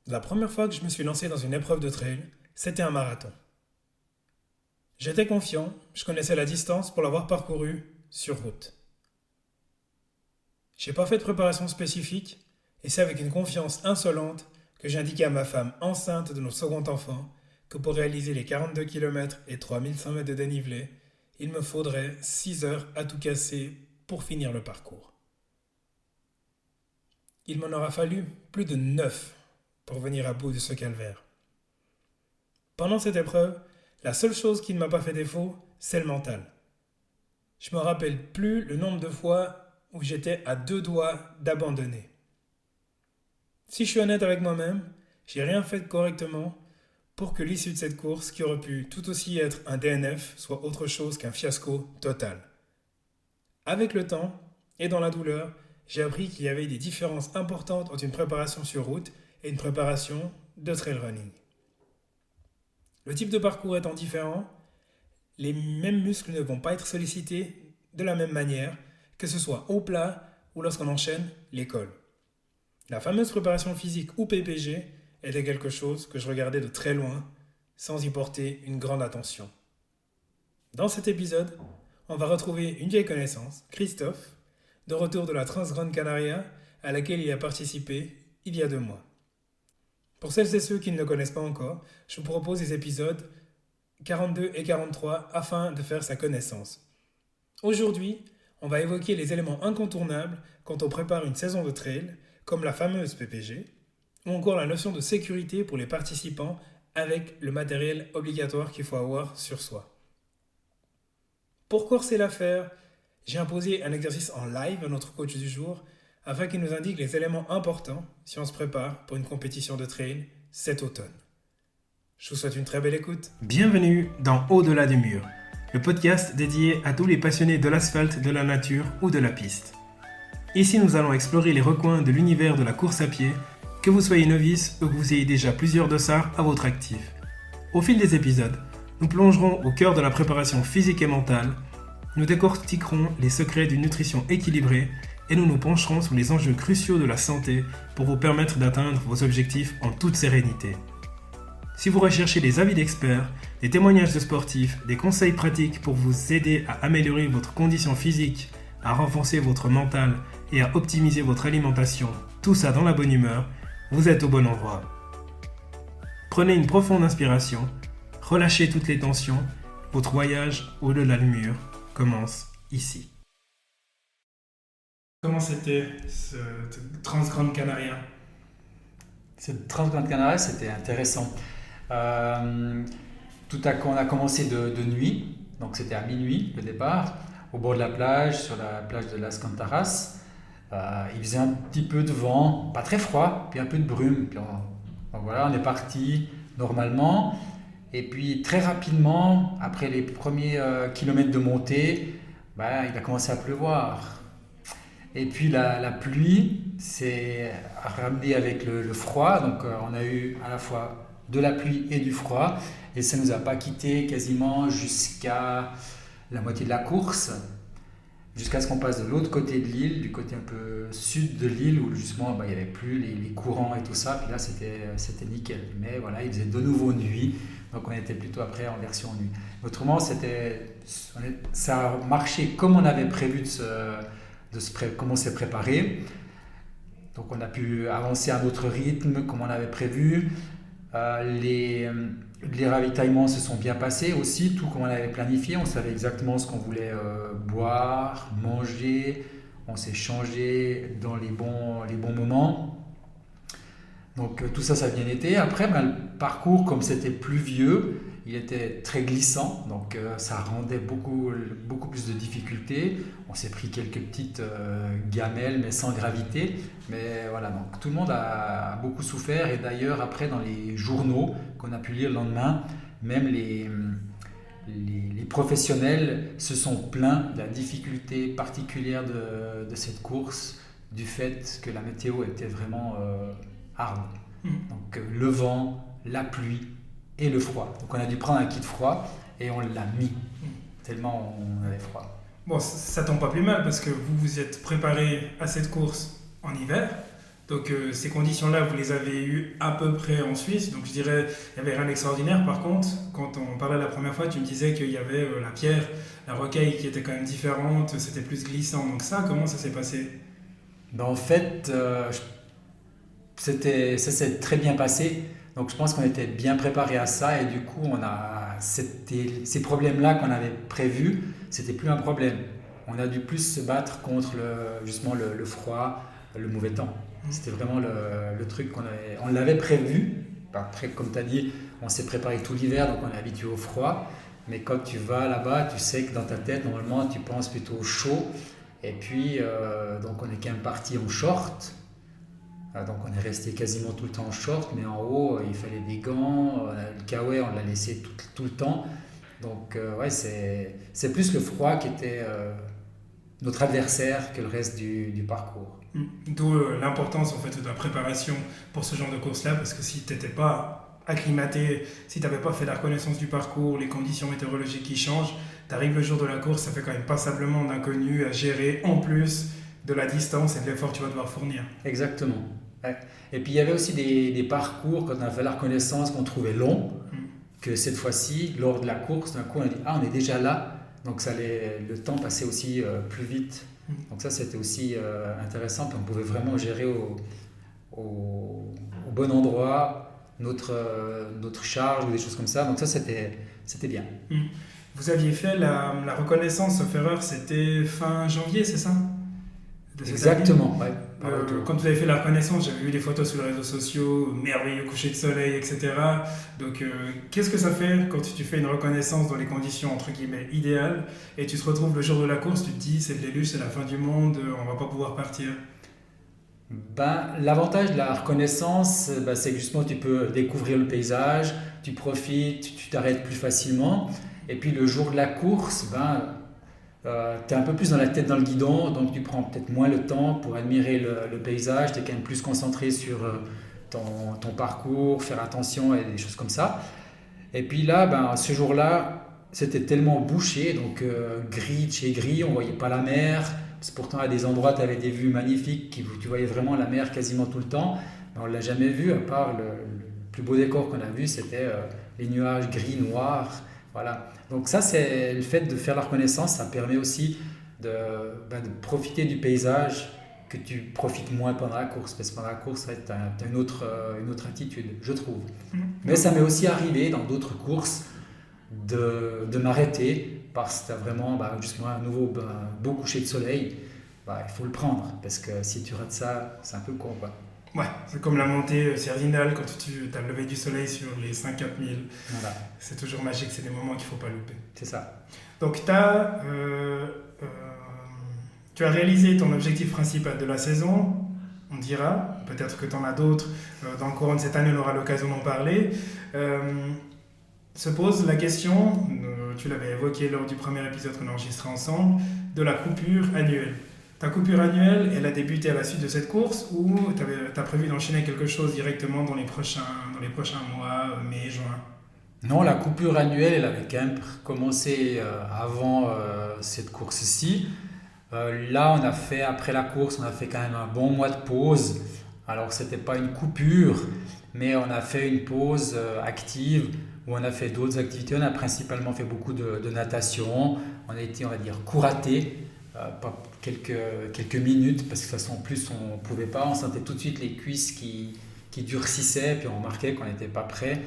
La première fois que je me suis lancé dans une épreuve de trail, c'était un marathon. J'étais confiant, je connaissais la distance pour l'avoir parcourue sur route. J'ai pas fait de préparation spécifique et c'est avec une confiance insolente que j'ai indiqué à ma femme enceinte de notre second enfant que pour réaliser les 42 km et 3100 mètres de dénivelé, il me faudrait 6 heures à tout casser pour finir le parcours. Il m'en aura fallu plus de 9 pour venir à bout de ce calvaire. Pendant cette épreuve, la seule chose qui ne m'a pas fait défaut, c'est le mental. Je me rappelle plus le nombre de fois où j'étais à deux doigts d'abandonner. Si je suis honnête avec moi-même, j'ai rien fait correctement pour que l'issue de cette course, qui aurait pu tout aussi être un DNF, soit autre chose qu'un fiasco total. Avec le temps et dans la douleur, j'ai appris qu'il y avait des différences importantes entre une préparation sur route et une préparation de trail running. Le type de parcours étant différent, les mêmes muscles ne vont pas être sollicités de la même manière, que ce soit au plat ou lorsqu'on enchaîne les cols. La fameuse préparation physique ou PPG était quelque chose que je regardais de très loin, sans y porter une grande attention. Dans cet épisode, on va retrouver une vieille connaissance, Christophe, de retour de la Transgrande Canaria, à laquelle il a participé il y a 2 mois. Pour celles et ceux qui ne le connaissent pas encore, je vous propose les épisodes 42 et 43 afin de faire sa connaissance. Aujourd'hui, on va évoquer les éléments incontournables quand on prépare une saison de trail, comme la fameuse PPG, ou encore la notion de sécurité pour les participants avec le matériel obligatoire qu'il faut avoir sur soi. Pour corser l'affaire, j'ai imposé un exercice en live à notre coach du jour afin qu'il nous indique les éléments importants si on se prépare pour une compétition de trail cet automne. Je vous souhaite une très belle écoute. Bienvenue dans Au-delà du mur, le podcast dédié à tous les passionnés de l'asphalte, de la nature ou de la piste. Ici, nous allons explorer les recoins de l'univers de la course à pied, que vous soyez novice ou que vous ayez déjà plusieurs dossards à votre actif. Au fil des épisodes, nous plongerons au cœur de la préparation physique et mentale, nous décortiquerons les secrets d'une nutrition équilibrée et nous nous pencherons sur les enjeux cruciaux de la santé pour vous permettre d'atteindre vos objectifs en toute sérénité. Si vous recherchez des avis d'experts, des témoignages de sportifs, des conseils pratiques pour vous aider à améliorer votre condition physique, à renforcer votre mental et à optimiser votre alimentation, tout ça dans la bonne humeur, vous êtes au bon endroit. Prenez une profonde inspiration, relâchez toutes les tensions, votre voyage au-delà du mur commence ici. Comment c'était ce Transgrande Canaria? Cette Transgrande Canaria, c'était intéressant. On a commencé de nuit, donc c'était à minuit le départ, au bord de la plage, sur la plage de Las Cantaras. Il faisait un petit peu de vent, pas très froid, puis un peu de brume. Donc voilà, on est parti normalement. Et puis très rapidement, après les premiers kilomètres de montée, il a commencé à pleuvoir. Et puis la pluie s'est ramenée avec le froid, donc on a eu à la fois de la pluie et du froid, et ça ne nous a pas quitté quasiment jusqu'à la moitié de la course, jusqu'à ce qu'on passe de l'autre côté de l'île, du côté un peu sud de l'île, où justement il n'y avait plus les courants et tout ça, puis là c'était nickel. Mais voilà, il faisait de nouveau nuit, donc on était plutôt après en version nuit. Autrement, ça a marché comme on avait prévu comment s'est préparé. Donc on a pu avancer à notre rythme comme on avait prévu. Les ravitaillements se sont bien passés aussi, tout comme on avait planifié. On savait exactement ce qu'on voulait boire, manger. On s'est changé dans les bons moments. Donc tout ça a bien été. Après, le parcours, comme c'était pluvieux, il était très glissant, donc ça rendait beaucoup plus de difficultés. On s'est pris quelques petites gamelles, mais sans gravité. Mais voilà, donc tout le monde a beaucoup souffert. Et d'ailleurs, après, dans les journaux qu'on a pu lire le lendemain, même les professionnels se sont plaints de la difficulté particulière de cette course, du fait que la météo était vraiment hard. Donc le vent, la pluie et le froid. Donc on a dû prendre un kit froid et on l'a mis, tellement on avait froid. Bon, ça tombe pas plus mal parce que vous vous êtes préparé à cette course en hiver. Donc ces conditions-là, vous les avez eues à peu près en Suisse. Donc je dirais, il n'y avait rien d'extraordinaire. Par contre, quand on parlait la première fois, tu me disais qu'il y avait la pierre, la rocaille qui était quand même différente, c'était plus glissant. Donc ça, comment ça s'est passé? Ben, en fait, ça s'est très bien passé. Donc je pense qu'on était bien préparé à ça et du coup, ces problèmes-là qu'on avait prévus, c'était plus un problème. On a dû plus se battre contre justement le froid, le mauvais temps. C'était vraiment le truc on l'avait prévu. Après, comme tu as dit, on s'est préparé tout l'hiver, donc on est habitué au froid. Mais quand tu vas là-bas, tu sais que dans ta tête, normalement, tu penses plutôt au chaud. Et puis, donc on est quand même parti en short. Donc on est resté quasiment tout le temps en short, mais en haut, il fallait des gants. Le kawaii, on l'a laissé tout le temps. Donc ouais, c'est plus le froid qui était notre adversaire que le reste du parcours. D'où l'importance en fait de la préparation pour ce genre de course-là, parce que si tu n'étais pas acclimaté, si tu n'avais pas fait la reconnaissance du parcours, les conditions météorologiques qui changent, tu arrives le jour de la course, ça fait quand même passablement d'inconnu à gérer en plus de la distance et de l'effort que tu vas devoir fournir. Exactement. Ouais. Et puis il y avait aussi des parcours, quand on a fait la reconnaissance, qu'on trouvait longs, que cette fois-ci, lors de la course, d'un coup on a dit «Ah, on est déjà là», donc le temps passait aussi plus vite. Donc ça c'était aussi intéressant, puis on pouvait vraiment gérer au bon endroit notre charge ou des choses comme ça, donc ça c'était bien. Vous aviez fait la reconnaissance, sauf erreur, c'était fin janvier, c'est ça? De cette année. Exactement, ouais. Quand vous avez fait la reconnaissance, j'avais vu des photos sur les réseaux sociaux, merveilleux coucher de soleil, etc. Donc, qu'est-ce que ça fait quand tu fais une reconnaissance dans les conditions entre guillemets idéales et tu te retrouves le jour de la course, tu te dis c'est le déluge, c'est la fin du monde, on va pas pouvoir partir. Ben, l'avantage de la reconnaissance, ben, c'est que justement tu peux découvrir le paysage, tu profites, tu t'arrêtes plus facilement. Et puis le jour de la course, ben, tu es un peu plus dans la tête dans le guidon, donc tu prends peut-être moins le temps pour admirer le paysage, tu es quand même plus concentré sur ton parcours, faire attention et des choses comme ça. Et puis là, ben, ce jour-là, c'était tellement bouché, donc gris de chez gris, on ne voyait pas la mer. Pourtant, à des endroits, tu avais des vues magnifiques, tu voyais vraiment la mer quasiment tout le temps. Mais on ne l'a jamais vu, à part le plus beau décor qu'on a vu, c'était les nuages gris, noirs. Voilà. Donc ça, c'est le fait de faire la reconnaissance, ça permet aussi de profiter du paysage que tu profites moins pendant la course. Parce que pendant la course, tu as une autre attitude, je trouve. Mais ça m'est aussi arrivé dans d'autres courses de m'arrêter parce que tu as vraiment justement un nouveau beau coucher de soleil. Il faut le prendre parce que si tu rates ça, c'est un peu con, quoi. Ouais, c'est comme la montée Cerdinal quand tu as le lever du soleil sur les 5-4 000. Voilà, C'est toujours magique, c'est des moments qu'il ne faut pas louper. c'est ça. Donc, tu as réalisé ton objectif principal de la saison, on dira. Peut-être que tu en as d'autres. Dans le courant de cette année, on aura l'occasion d'en parler. Se pose la question, tu l'avais évoqué lors du premier épisode qu'on a enregistré ensemble, de la coupure annuelle. Ta coupure annuelle, elle a débuté à la suite de cette course ou tu as prévu d'enchaîner quelque chose directement dans les prochains mois, mai, juin? Non, la coupure annuelle, elle avait quand même commencé avant cette course-ci. Là, après la course, on a fait quand même un bon mois de pause. Alors, c'était pas une coupure, mais on a fait une pause active où on a fait d'autres activités. On a principalement fait beaucoup de natation. On a été, on va dire, couraté, pas quelques minutes, parce que de toute façon, en plus, on pouvait pas. On sentait tout de suite les cuisses qui durcissaient, puis on remarquait qu'on n'était pas prêt.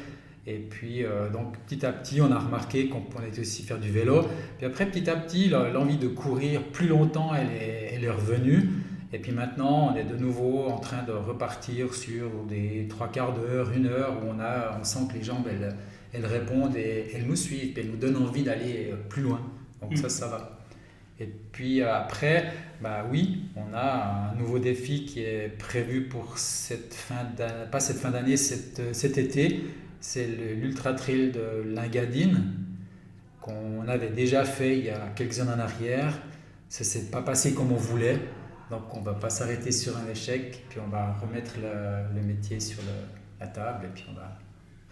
Et puis, donc, petit à petit, on a remarqué qu'on était aussi faire du vélo. Puis après, petit à petit, l'envie de courir plus longtemps, elle est revenue. Et puis maintenant, on est de nouveau en train de repartir sur des 3/4 d'heure, 1 heure, où on sent que les jambes, elles répondent et elles nous suivent, puis elles nous donnent envie d'aller plus loin. Donc ça va. Et puis après, oui, on a un nouveau défi qui est prévu pour pas cette fin d'année, cet été. C'est l'Ultra Trail de l'Engadine qu'on avait déjà fait il y a quelques années en arrière. Ça ne s'est pas passé comme on voulait. Donc on ne va pas s'arrêter sur un échec, puis on va remettre le métier sur la table et puis on va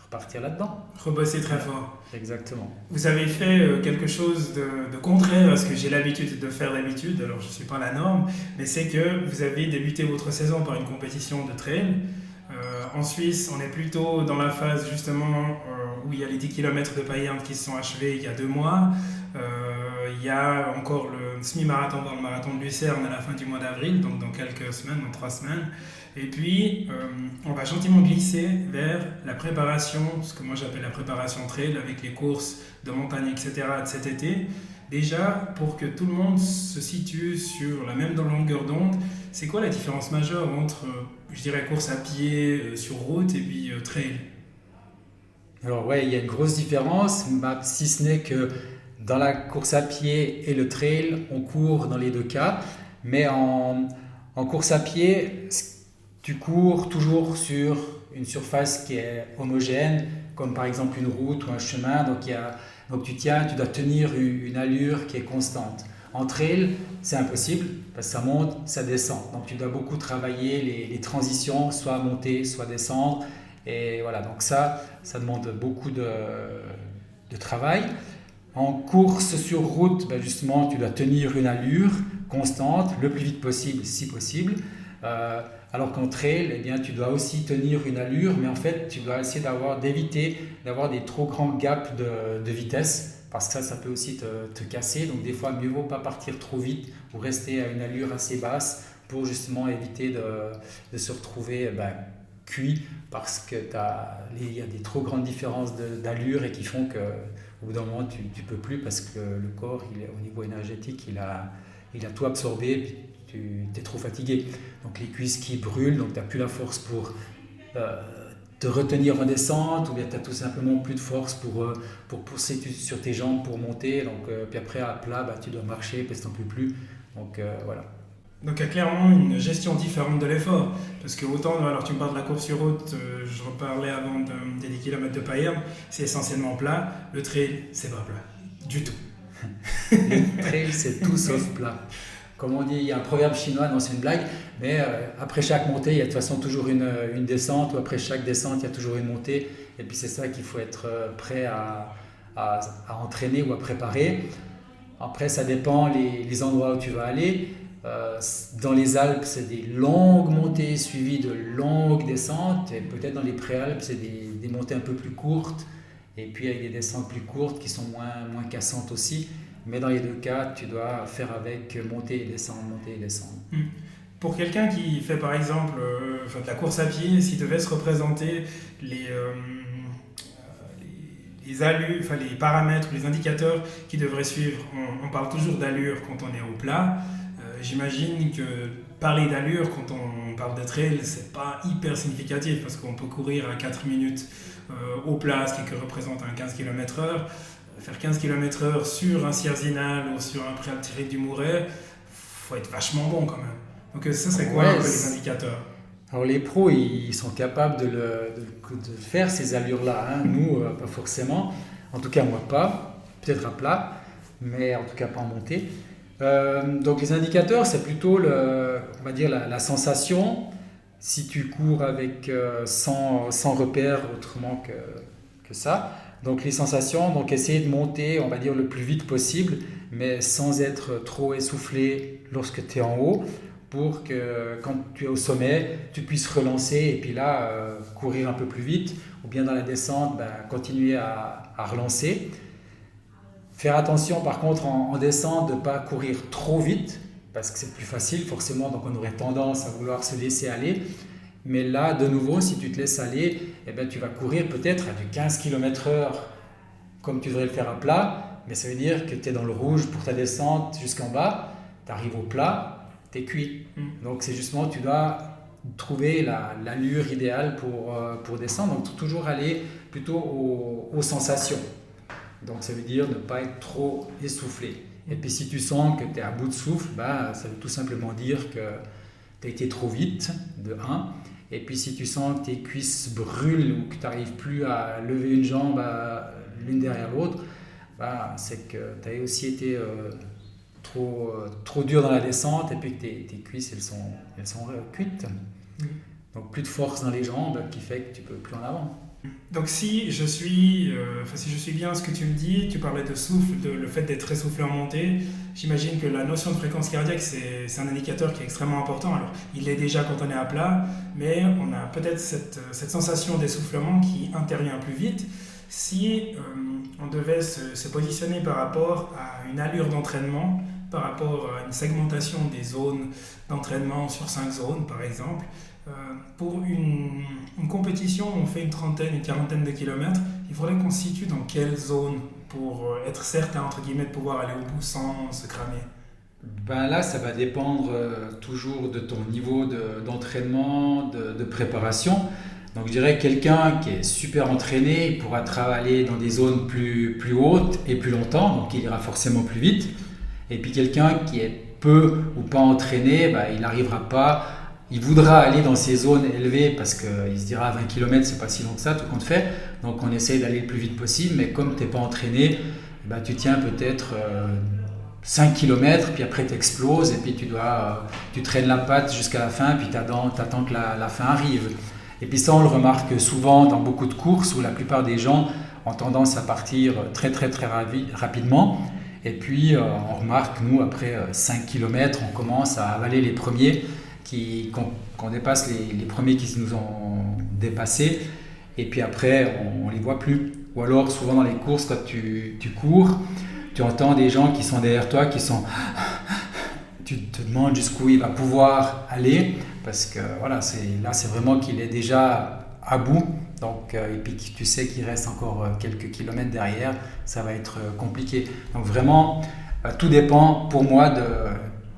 repartir partir là-dedans. Rebosser très fort. Exactement. Vous avez fait quelque chose de contraire à ce que j'ai l'habitude de faire d'habitude, alors je ne suis pas la norme, mais c'est que vous avez débuté votre saison par une compétition de trail. En Suisse, on est plutôt dans la phase justement où il y a les 10 km de Payerne qui se sont achevés il y a 2 mois. Il y a encore le semi-marathon dans le marathon de Lucerne à la fin du mois d'avril, donc dans quelques semaines, dans 3 semaines. Et puis, on va gentiment glisser vers la préparation, ce que moi j'appelle la préparation trail, avec les courses de montagne, etc. de cet été. Déjà, pour que tout le monde se situe sur la même longueur d'onde, c'est quoi la différence majeure entre, je dirais, course à pied sur route et puis trail? Alors ouais, il y a une grosse différence, si ce n'est que dans la course à pied et le trail, on court dans les deux cas, mais en course à pied, tu cours toujours sur une surface qui est homogène, comme par exemple une route ou un chemin, donc tu dois tenir une allure qui est constante. En trail, c'est impossible, parce que ça monte, ça descend, donc tu dois beaucoup travailler les transitions, soit monter, soit descendre, et voilà, donc ça demande beaucoup de travail. En course sur route, justement, tu dois tenir une allure constante, le plus vite possible, si possible. Alors qu'en trail, eh bien, tu dois aussi tenir une allure, mais en fait, tu dois essayer d'éviter d'avoir des trop grands gaps de vitesse, parce que ça peut aussi te casser. Donc des fois, mieux vaut pas partir trop vite ou rester à une allure assez basse pour justement éviter de se retrouver cuit, parce qu'il y a des trop grandes différences d'allure et qui font qu'au bout d'un moment, tu ne peux plus, parce que le corps, au niveau énergétique, il a tout absorbé, puis tu es trop fatigué. Donc les cuisses qui brûlent, donc tu n'as plus la force pour te retenir en descente, ou bien tu n'as tout simplement plus de force pour pousser sur tes jambes pour monter. Donc, puis après, à plat, tu dois marcher parce que tu n'en peux plus. Donc voilà. Donc il y a clairement une gestion différente de l'effort. Parce que autant, alors tu me parles de la course sur route, je reparlais avant des 10 km de Payerne, c'est essentiellement plat. Le trail, c'est pas plat. Du tout. Le trail, c'est tout sauf plat. Comme on dit, il y a un proverbe chinois, non c'est une blague, mais après chaque montée, il y a de toute façon toujours une descente, ou après chaque descente, il y a toujours une montée. Et puis c'est ça qu'il faut être prêt à entraîner ou à préparer. Après, ça dépend les endroits où tu vas aller. Dans les Alpes, c'est des longues montées suivies de longues descentes. Et peut-être dans les Préalpes, c'est des montées un peu plus courtes. Et puis avec des descentes plus courtes qui sont moins cassantes aussi. Mais dans les deux cas, tu dois faire avec monter et descendre, monter et descendre. Pour quelqu'un qui fait par exemple de la course à pied, s'il devait se représenter les allures, les paramètres, les indicateurs qu'il devrait suivre, on parle toujours d'allure quand on est au plat. J'imagine que parler d'allure quand on parle de trail, c'est pas hyper significatif, parce qu'on peut courir à 4 minutes au plat, ce qui représente un 15 km/h. Faire 15 km/h sur un Sierzinal ou sur un Préalpes du Mouret, faut être vachement bon quand même. Donc ça serait quoi un peu les indicateurs? Alors les pros, ils sont capables de faire ces allures-là. Nous, pas forcément. En tout cas, moi pas. Peut-être à plat, mais en tout cas pas en montée. Donc les indicateurs, c'est plutôt on va dire la sensation. Si tu cours avec sans repère autrement que ça. Donc les sensations, donc essayer de monter, on va dire, le plus vite possible, mais sans être trop essoufflé lorsque tu es en haut, pour que quand tu es au sommet, tu puisses relancer et puis là, courir un peu plus vite, ou bien dans la descente, continuer à relancer. Faire attention par contre en descente de ne pas courir trop vite, parce que c'est plus facile forcément, donc on aurait tendance à vouloir se laisser aller. Mais là, de nouveau, si tu te laisses aller, tu vas courir peut-être à du 15 km/h comme tu devrais le faire à plat, mais ça veut dire que tu es dans le rouge pour ta descente jusqu'en bas, tu arrives au plat, tu es cuit. Donc c'est justement, tu dois trouver l'allure idéale pour descendre, donc toujours aller plutôt aux sensations. Donc ça veut dire ne pas être trop essoufflé. Et puis si tu sens que tu es à bout de souffle, ça veut tout simplement dire que tu as été trop vite, de 1. Et puis si tu sens que tes cuisses brûlent ou que tu n'arrives plus à lever une jambe l'une derrière l'autre, c'est que tu as aussi été trop dur dans la descente et puis que tes cuisses elles sont cuites. Donc plus de force dans les jambes qui fait que tu ne peux plus en avant. Donc si si je suis bien ce que tu me dis, tu parlais de souffle, de le fait d'être essoufflé en montée, j'imagine que la notion de fréquence cardiaque, c'est un indicateur qui est extrêmement important. Alors, il l'est déjà quand on est à plat, mais on a peut-être cette sensation d'essoufflement qui intervient plus vite. Si on devait se positionner par rapport à une allure d'entraînement, par rapport à une segmentation des zones d'entraînement sur 5 zones, par exemple, euh, pour une compétition où on fait une trentaine, une quarantaine de kilomètres, il faudrait qu'on se situe dans quelle zone pour être certain, entre guillemets, de pouvoir aller au bout sans se cramer. Ben là, ça va dépendre toujours de ton niveau d'entraînement, de préparation. Donc je dirais que quelqu'un qui est super entraîné, il pourra travailler dans des zones plus hautes et plus longtemps, donc il ira forcément plus vite. Et puis quelqu'un qui est peu ou pas entraîné, ben, il n'arrivera pas, il voudra aller dans ces zones élevées parce qu'il se dira 20 km, c'est pas si long que ça, tout compte fait. Donc on essaye d'aller le plus vite possible, mais comme tu n'es pas entraîné, ben, tu tiens peut-être 5 km, puis après tu exploses, et puis tu traînes la patte jusqu'à la fin, puis tu attends que la fin arrive. Et puis ça, on le remarque souvent dans beaucoup de courses où la plupart des gens ont tendance à partir très très très rapidement. Et puis on remarque, nous, après 5 km, on commence à avaler les premiers, qu'on dépasse les premiers qui nous ont dépassés. Et puis après, on ne les voit plus. Ou alors, souvent dans les courses, quand tu cours, tu entends des gens qui sont derrière toi, tu te demandes jusqu'où il va pouvoir aller, parce que voilà, là c'est vraiment qu'il est déjà à bout, donc, et puis tu sais qu'il reste encore quelques kilomètres derrière, ça va être compliqué. Donc vraiment, tout dépend pour moi de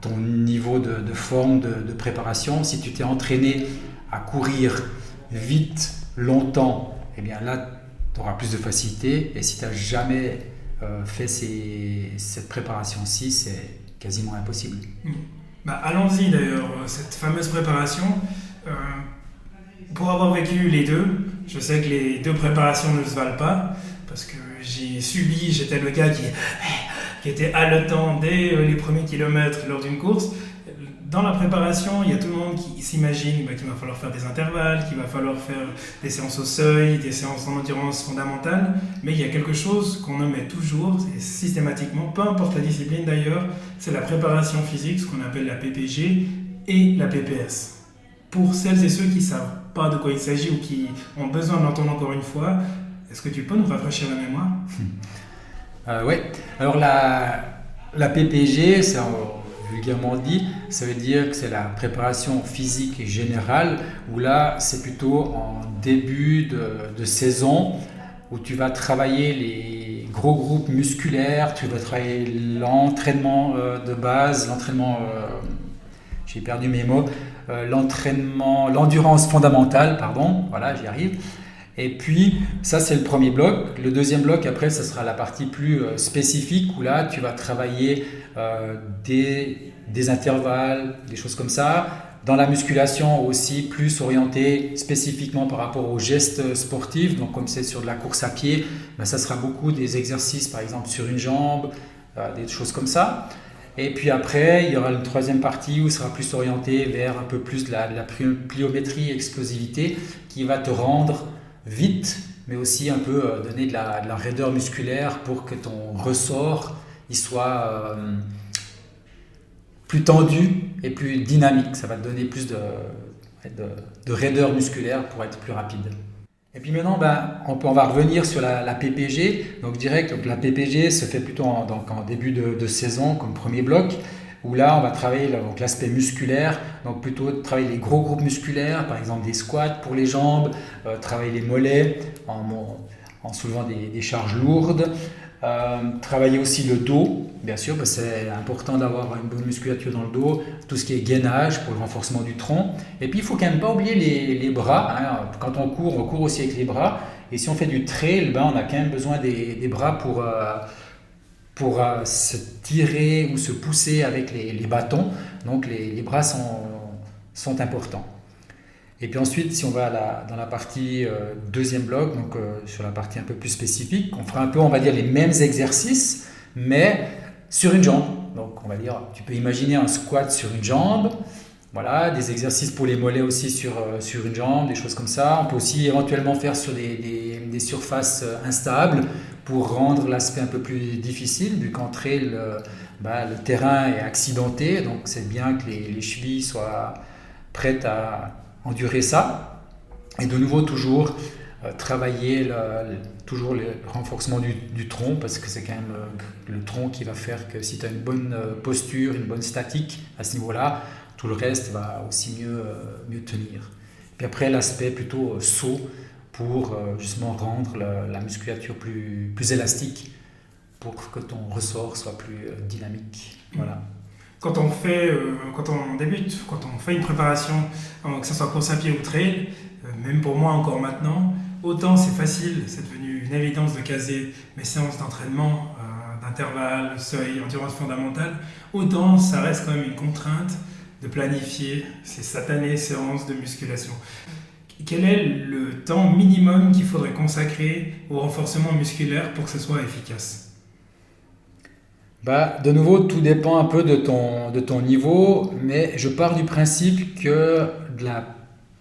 ton niveau de forme, de préparation. Si tu t'es entraîné à courir vite, longtemps, eh bien là, tu auras plus de facilité, et si tu n'as jamais fait cette préparation-ci, c'est quasiment impossible. Bah, allons-y d'ailleurs, cette fameuse préparation. Euh, pour avoir vécu les deux, je sais que les deux préparations ne se valent pas, parce que j'étais le gars qui était haletant dès les premiers kilomètres lors d'une course. Dans la préparation, il y a tout le monde qui s'imagine qu'il va falloir faire des intervalles, qu'il va falloir faire des séances au seuil, des séances en endurance fondamentale, mais il y a quelque chose qu'on omet toujours, et systématiquement, peu importe la discipline d'ailleurs, c'est la préparation physique, ce qu'on appelle la PPG et la PPS. Pour celles et ceux qui ne savent pas de quoi il s'agit ou qui ont besoin de l'entendre encore une fois, est-ce que tu peux nous rafraîchir la mémoire? Oui, alors la PPG, c'est vulgairement dit, ça veut dire que c'est la préparation physique générale, où là c'est plutôt en début de saison, où tu vas travailler les gros groupes musculaires, tu vas travailler l'entraînement de base, j'ai perdu mes mots, l'endurance fondamentale, pardon, voilà, j'y arrive. Et puis, ça, c'est le premier bloc. Le deuxième bloc, après, ça sera la partie plus spécifique où là, tu vas travailler des intervalles, des choses comme ça. Dans la musculation aussi, plus orienté spécifiquement par rapport aux gestes sportifs. Donc, comme c'est sur de la course à pied, ben, ça sera beaucoup des exercices, par exemple, sur une jambe, des choses comme ça. Et puis après, il y aura une troisième partie où ça sera plus orienté vers un peu plus de la pliométrie, explosivité, qui va te rendre vite, mais aussi un peu donner de la raideur musculaire pour que ton ressort il soit plus tendu et plus dynamique. Ça va te donner plus de raideur musculaire pour être plus rapide. Et puis maintenant, on va revenir sur la PPG. Donc direct, donc la PPG se fait plutôt en début de saison comme premier bloc, où là on va travailler l'aspect musculaire, donc plutôt travailler les gros groupes musculaires, par exemple des squats pour les jambes, travailler les mollets en soulevant des charges lourdes, travailler aussi le dos, bien sûr, parce que c'est important d'avoir une bonne musculature dans le dos, tout ce qui est gainage pour le renforcement du tronc. Et puis il faut quand même pas oublier les bras, hein. Quand on court aussi avec les bras, et si on fait du trail, on a quand même besoin des bras pour se tirer ou se pousser avec les bâtons. Donc les bras sont importants. Et puis ensuite, si on va dans la partie deuxième bloc, donc sur la partie un peu plus spécifique, on fera un peu, on va dire, les mêmes exercices, mais sur une jambe. Donc on va dire, tu peux imaginer un squat sur une jambe. Voilà, des exercices pour les mollets aussi sur une jambe, des choses comme ça. On peut aussi éventuellement faire sur des surfaces instables pour rendre l'aspect un peu plus difficile, vu qu'en trail, le terrain est accidenté, donc c'est bien que les chevilles soient prêtes à endurer ça. Et de nouveau, toujours travailler toujours le renforcement du tronc, parce que c'est quand même le tronc qui va faire que si tu as une bonne posture, une bonne statique à ce niveau-là, tout le reste va aussi mieux tenir. Puis après, l'aspect plutôt saut pour justement rendre la musculature plus élastique pour que ton ressort soit plus dynamique. Voilà. Quand on débute, quand on fait une préparation, que ce soit course à pied ou trail, même pour moi encore maintenant, autant c'est facile, c'est devenu une évidence de caser mes séances d'entraînement, d'intervalle, seuil, endurance fondamentale, autant ça reste quand même une contrainte de planifier ces satanées séances de musculation. Quel est le temps minimum qu'il faudrait consacrer au renforcement musculaire pour que ce soit efficace ? De nouveau, tout dépend un peu de ton niveau, mais je pars du principe que la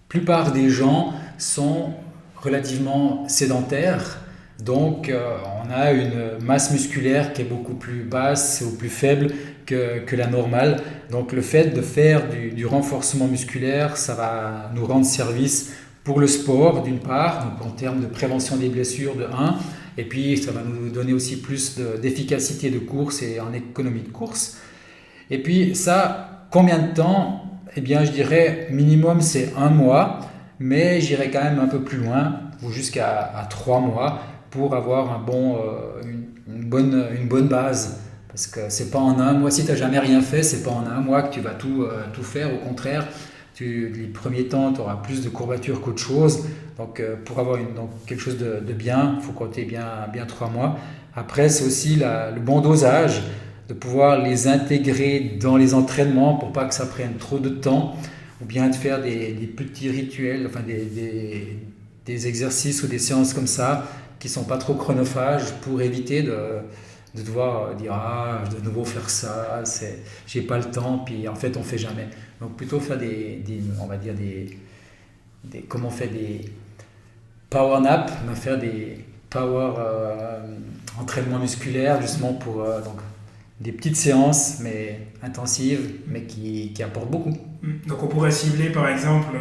plupart des gens sont relativement sédentaires. Donc, on a une masse musculaire qui est beaucoup plus basse ou plus faible que la normale. Donc, le fait de faire du renforcement musculaire, ça va nous rendre service pour le sport, d'une part, donc en termes de prévention des blessures, de 1. Et puis, ça va nous donner aussi plus d'efficacité de course et en économie de course. Et puis, ça, combien de temps ? Eh bien, je dirais minimum, c'est 1 mois, mais j'irai quand même un peu plus loin, jusqu'à 3 mois, pour avoir une bonne base. Parce que c'est pas en 1 mois, si tu n'as jamais rien fait, c'est pas en 1 mois que tu vas tout faire. Au contraire, les premiers temps, tu auras plus de courbatures qu'autre chose. Donc, pour avoir quelque chose de bien, il faut compter bien 3 mois. Après, c'est aussi le bon dosage, de pouvoir les intégrer dans les entraînements pour pas que ça prenne trop de temps, ou bien de faire des petits rituels, enfin des exercices ou des séances comme ça qui sont pas trop chronophages pour éviter de devoir dire je dois de nouveau faire ça, j'ai pas le temps, puis en fait on fait jamais. Donc plutôt faire on va dire comment on fait des power nap, on va faire des power entraînements musculaires justement pour des petites séances mais intensives mais qui apportent beaucoup. Donc on pourrait cibler par exemple,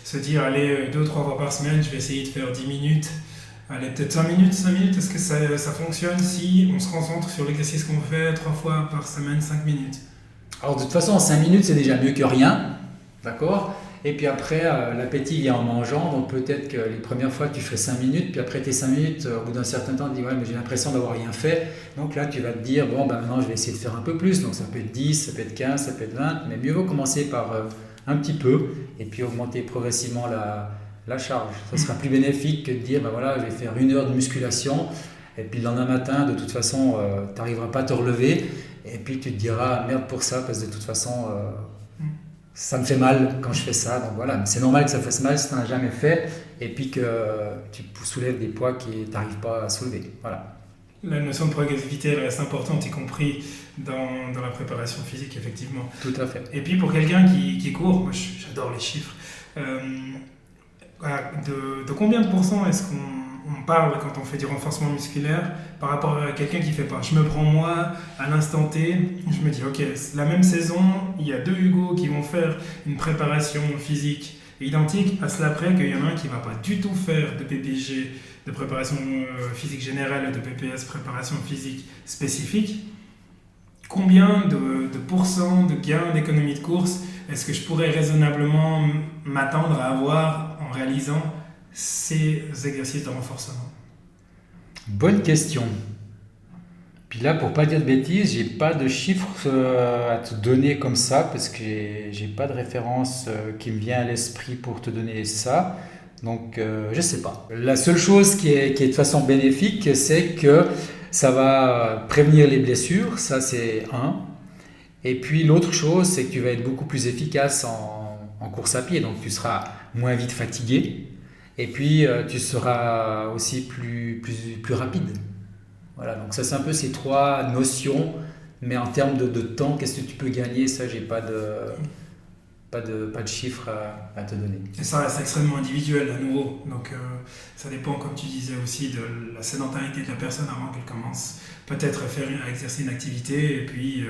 se dire allez 2-3 fois par semaine je vais essayer de faire 10 minutes. Allez, peut-être 5 minutes, est-ce que ça fonctionne si on se concentre sur l'exercice qu'on fait 3 fois par semaine, 5 minutes ? Alors de toute façon, 5 minutes, c'est déjà mieux que rien, d'accord ? Et puis après, l'appétit vient en mangeant, donc peut-être que les premières fois, tu fais 5 minutes, puis après tes 5 minutes, au bout d'un certain temps, tu dis « ouais, mais j'ai l'impression d'avoir rien fait ». Donc là, tu vas te dire « bon, maintenant, je vais essayer de faire un peu plus ». Donc ça peut être 10, ça peut être 15, ça peut être 20, mais mieux vaut commencer par un petit peu, et puis augmenter progressivement la charge. Ça sera plus bénéfique que de dire voilà, je vais faire 1 heure de musculation et puis le lendemain matin, de toute façon, tu n'arriveras pas à te relever et puis tu te diras merde pour ça parce que de toute façon, ça me fait mal quand je fais ça. Donc voilà, c'est normal que ça fasse mal si tu n'en as jamais fait et puis que tu soulèves des poids que tu n'arrives pas à soulever. Voilà. La notion de progressivité, elle reste importante, y compris dans la préparation physique, effectivement. Tout à fait. Et puis pour quelqu'un qui court, moi j'adore les chiffres, de combien de pourcents est-ce qu'on parle quand on fait du renforcement musculaire par rapport à quelqu'un qui fait pas ? Je me prends moi, à l'instant T, je me dis ok, la même saison, il y a 2 Hugo qui vont faire une préparation physique identique, à cela près qu'il y en a un qui va pas du tout faire de PPG, de préparation physique générale et de PPS, préparation physique spécifique. Combien de pourcents de gains d'économie de course est-ce que je pourrais raisonnablement m'attendre à avoir en réalisant ces exercices de renforcement ? Bonne question. Puis là, pour pas dire de bêtises, j'ai pas de chiffres à te donner comme ça parce que j'ai pas de référence qui me vient à l'esprit pour te donner ça. Donc, je sais pas. La seule chose qui est de façon bénéfique, c'est que ça va prévenir les blessures. Ça, c'est un. Et puis, l'autre chose, c'est que tu vas être beaucoup plus efficace en course à pied. Donc, tu seras moins vite fatigué. Et puis, tu seras aussi plus rapide. Voilà, donc ça c'est un peu ces 3 notions, mais en termes de temps, qu'est-ce que tu peux gagner ? Ça, j'ai pas pas de chiffres à te donner. Et ça reste extrêmement individuel à nouveau. Donc ça dépend, comme tu disais aussi, de la sédentarité de la personne avant qu'elle commence peut-être à exercer une activité et puis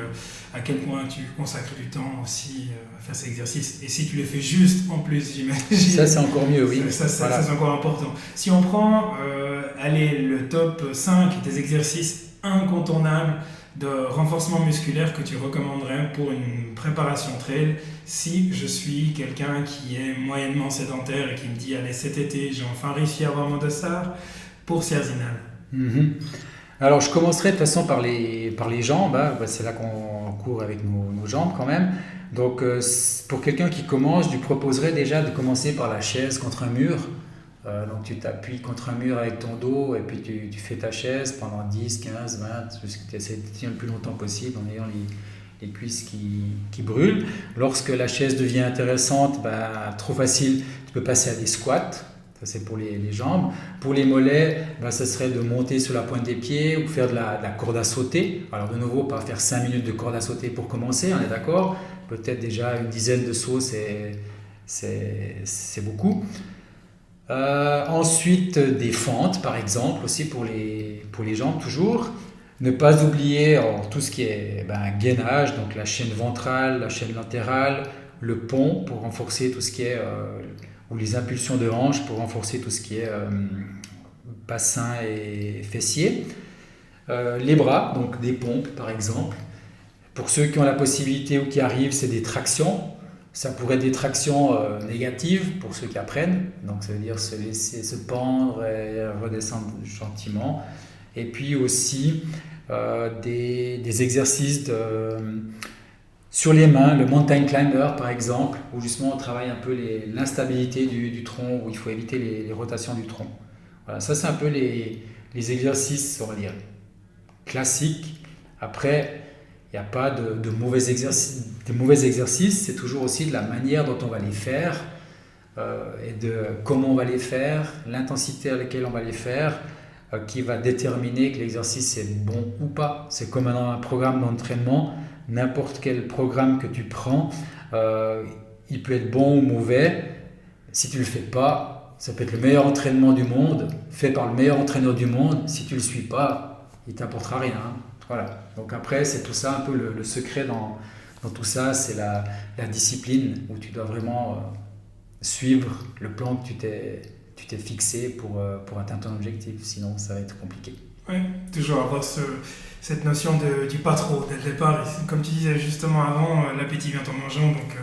à quel point tu consacres du temps aussi à faire ces exercices. Et si tu les fais juste en plus, j'imagine. Ça, c'est encore mieux, oui. Ça, c'est encore important. Si on prend le top 5 des exercices incontournables de renforcement musculaire que tu recommanderais pour une préparation trail, si je suis quelqu'un qui est moyennement sédentaire et qui me dit allez, cet été j'ai enfin réussi à avoir mon dossard pour Sierzinal. Alors je commencerai de toute façon par les jambes, hein. C'est là qu'on court avec nos jambes quand même. Donc pour quelqu'un qui commence, je lui proposerais déjà de commencer par la chaise contre un mur. Donc tu t'appuies contre un mur avec ton dos et puis tu fais ta chaise pendant 10, 15, 20, jusqu'à ce que tu essaies de tenir le plus longtemps possible en ayant les cuisses qui brûlent. Lorsque la chaise devient intéressante, trop facile, tu peux passer à des squats. Ça c'est pour les jambes. Pour les mollets, ça serait de monter sur la pointe des pieds ou faire de la corde à sauter. Alors de nouveau, pas faire 5 minutes de corde à sauter pour commencer, on est d'accord. Peut-être déjà une dizaine de sauts, c'est beaucoup. Ensuite, des fentes, par exemple, aussi pour les jambes, toujours. Ne pas oublier tout ce qui est gainage, donc la chaîne ventrale, la chaîne latérale, le pont pour renforcer tout ce qui est, ou les impulsions de hanche pour renforcer tout ce qui est bassin et fessier. Les bras, donc des pompes, par exemple. Pour ceux qui ont la possibilité ou qui arrivent, c'est des tractions. Ça pourrait être des tractions négatives pour ceux qui apprennent, donc ça veut dire se laisser se pendre et redescendre gentiment. Et puis aussi des exercices sur les mains, le mountain climber par exemple, où justement on travaille un peu l'instabilité du tronc, où il faut éviter les rotations du tronc. Voilà, ça c'est un peu les exercices, on va dire, classiques. Après, il n'y a pas de mauvais exercices. Des mauvais exercices, c'est toujours aussi de la manière dont on va les faire et de comment on va les faire, l'intensité à laquelle on va les faire, qui va déterminer que l'exercice est bon ou pas. C'est comme un programme d'entraînement. N'importe quel programme que tu prends, il peut être bon ou mauvais. Si tu ne le fais pas, ça peut être le meilleur entraînement du monde, fait par le meilleur entraîneur du monde. Si tu ne le suis pas, il ne t'apportera rien. Voilà. Donc après, c'est tout ça, un peu le secret dans tout ça, c'est la discipline où tu dois vraiment suivre le plan que tu t'es fixé pour atteindre ton objectif. Sinon, ça va être compliqué. Oui, toujours avoir cette notion du pas trop dès le départ. Et comme tu disais justement avant, l'appétit vient en mangeant, donc